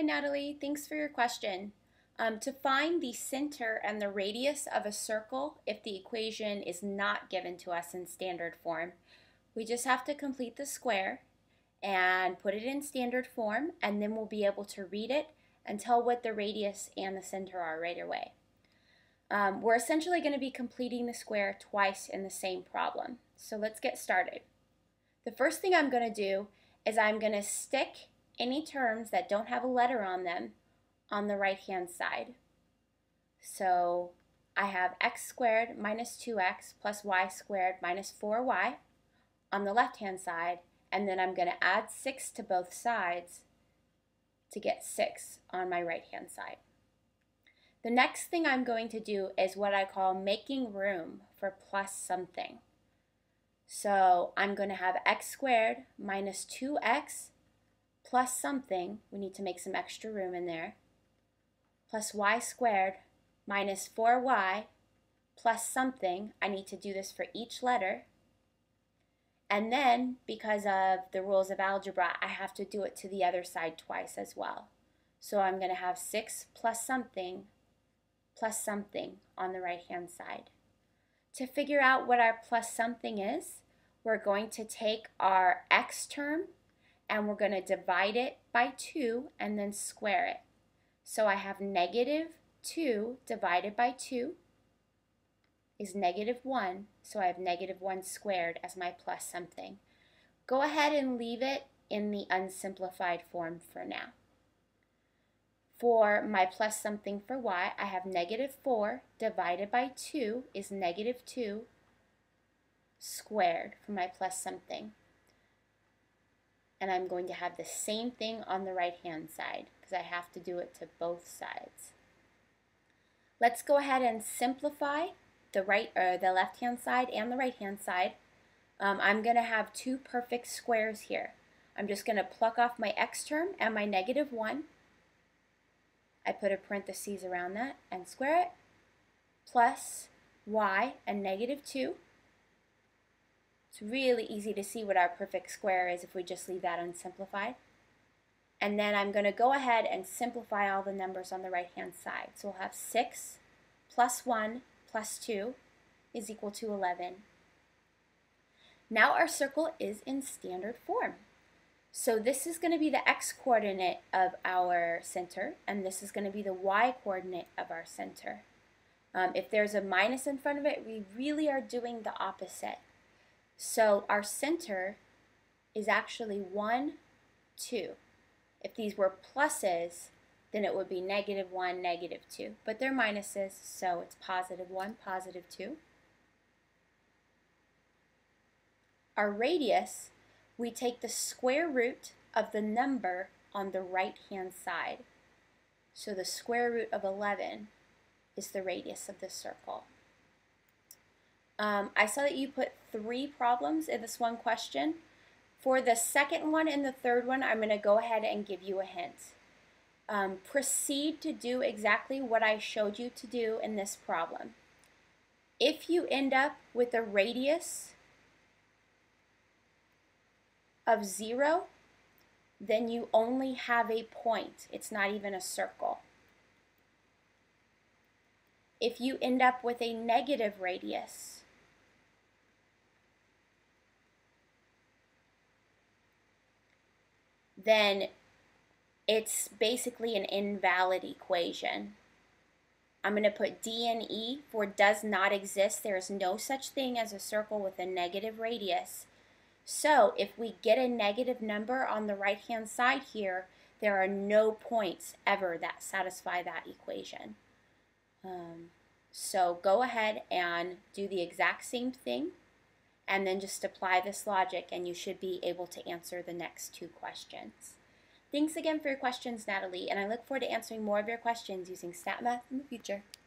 Natalie. Thanks for your question. To find the center and the radius of a circle if the equation is not given to us in standard form, we just have to complete the square and put it in standard form, and then we'll be able to read it and tell what the radius and the center are right away. We're essentially going to be completing the square twice in the same problem. So let's get started. The first thing I'm going to do is I'm going to stick any terms that don't have a letter on them on the right hand side. So I have x squared minus 2x plus y squared minus 4y on the left hand side, and then I'm going to add 6 to both sides to get 6 on my right hand side. The next thing I'm going to do is what I call making room for plus something. So I'm going to have x squared minus 2x plus something, we need to make some extra room in there, plus y squared minus 4y plus something. I need to do this for each letter. And then, because of the rules of algebra, I have to do it to the other side twice as well. So I'm going to have 6 plus something on the right-hand side. To figure out what our plus something is, we're going to take our x term and we're going to divide it by 2 and then square it. So I have negative 2 divided by 2 is negative 1, so I have negative 1 squared as my plus something. Go ahead and leave it in the unsimplified form for now. For my plus something for y, I have negative 4 divided by 2 is negative 2 squared for my plus something. And I'm going to have the same thing on the right hand side because I have to do it to both sides. Let's go ahead and simplify the left hand side and the right hand side. I'm going to have two perfect squares here. I'm just going to pluck off my x term and my negative 1. I put a parentheses around that and square it, plus y and negative 2. It's really easy to see what our perfect square is if we just leave that unsimplified. And then I'm going to go ahead and simplify all the numbers on the right hand side. So we'll have 6 plus 1 plus 2 is equal to 11. Now our circle is in standard form. So this is going to be the x-coordinate of our center, and this is going to be the y-coordinate of our center. If there's a minus in front of it, we really are doing the opposite. So our center is actually 1, 2. If these were pluses, then it would be negative 1, negative 2. But they're minuses, so it's positive 1, positive 2. Our radius, we take the square root of the number on the right-hand side. So the square root of 11 is the radius of the circle. I saw that you put 3 problems in this one question. For the second one and the third one, I'm going to go ahead and give you a hint. Proceed to do exactly what I showed you to do in this problem. If you end up with a radius of 0, then you only have a point. It's not even a circle. If you end up with a negative radius, then it's basically an invalid equation. I'm going to put D and E for does not exist. There is no such thing as a circle with a negative radius. So if we get a negative number on the right hand side here, there are no points ever that satisfy that equation. So go ahead and do the exact same thing and then just apply this logic and you should be able to answer the next 2 questions. Thanks again for your questions, Natalie, and I look forward to answering more of your questions using StatMath in the future.